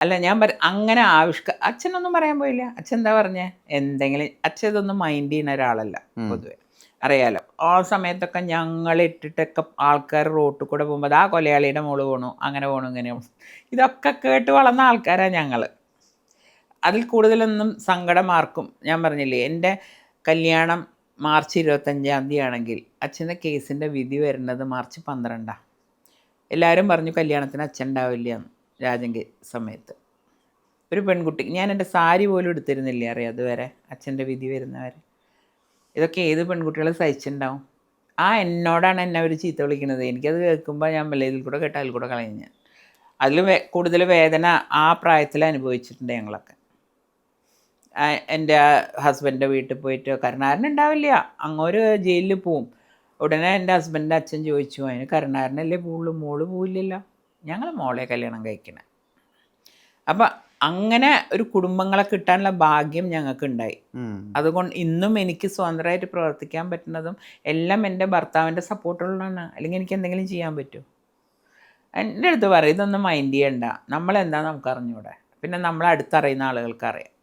അല്ല ഞാൻ അങ്ങനെ അച്ഛനൊന്നും പറയാൻ പോയില്ല. അച്ഛൻ എന്താ പറഞ്ഞേ, എന്തെങ്കിലും അച്ഛൻ ഇതൊന്നും മൈൻഡ് ചെയ്യുന്ന ഒരാളല്ല പൊതുവെ. അറിയാലോ. ആ സമയത്തൊക്കെ ഞങ്ങളിട്ടിട്ടൊക്കെ ആൾക്കാർ റോട്ടിൽ കൂടെ പോകുമ്പോൾ ആ കൊലയാളിയുടെ മോള് പോണു, അങ്ങനെ പോണു, ഇങ്ങനെ പോണു. ഇതൊക്കെ കേട്ട് വളർന്ന ആൾക്കാരാണ് ഞങ്ങൾ. അതിൽ കൂടുതലൊന്നും സങ്കടം ആർക്കും, ഞാൻ പറഞ്ഞില്ലേ, എൻ്റെ കല്യാണം മാർച്ച് 25-ാം തീയതി ആണെങ്കിൽ അച്ഛൻ്റെ കേസിൻ്റെ വിധി വരുന്നത് മാർച്ച് 12-ാണ്. എല്ലാവരും പറഞ്ഞു കല്യാണത്തിന് അച്ഛൻ ഉണ്ടാവില്ല എന്ന്. രാജൻ സമയത്ത് ഒരു പെൺകുട്ടി, ഞാൻ എൻ്റെ സാരി പോലും എടുത്തിരുന്നില്ല അറിയാം അതുവരെ, അച്ഛൻ്റെ വിധി വരുന്നവരെ. ഇതൊക്കെ ഏത് പെൺകുട്ടികൾ സഹിച്ചിട്ടുണ്ടാവും. എന്നോടാണ് എന്നെ അവർ ചീത്ത വിളിക്കുന്നത്. എനിക്കത് കേൾക്കുമ്പോൾ ഞാൻ ഇതിൽ കൂടെ കേട്ടാൽ അതിൽ കൂടെ കളയും ഞാൻ. അതിൽ കൂടുതൽ വേദന ആ പ്രായത്തിൽ അനുഭവിച്ചിട്ടുണ്ട് ഞങ്ങളൊക്കെ. എൻ്റെ ഹസ്ബൻഡിൻ്റെ വീട്ടിൽ പോയിട്ട് കരുണാകരനുണ്ടാവില്ല, അങ്ങോട്ട് ജയിലിൽ പോവും. ഉടനെ എൻ്റെ ഹസ്ബൻഡിൻ്റെ അച്ഛൻ ചോദിച്ചു, അതിന് കരുണാകരനല്ലേ പോവുള്ളൂ, മോള് പോവില്ലല്ലോ. ഞങ്ങൾ മോളെ കല്യാണം കഴിക്കണേ. അപ്പം അങ്ങനെ ഒരു കുടുംബങ്ങളെ കിട്ടാനുള്ള ഭാഗ്യം ഞങ്ങൾക്കുണ്ടായി. അതുകൊണ്ട് ഇന്നും എനിക്ക് സ്വതന്ത്രമായിട്ട് പ്രവർത്തിക്കാൻ പറ്റുന്നതും എല്ലാം എൻ്റെ ഭർത്താവിൻ്റെ സപ്പോർട്ടുള്ളതാണ്. അല്ലെങ്കിൽ എനിക്ക് എന്തെങ്കിലും ചെയ്യാൻ പറ്റുമോ? എൻ്റെ അടുത്ത് പറയും ഇതൊന്നും മൈൻഡ് ചെയ്യണ്ട, നമ്മളെന്താ നമുക്ക് അറിഞ്ഞൂടെ, പിന്നെ നമ്മളെ അടുത്തറിയുന്ന ആളുകൾക്ക് അറിയാം.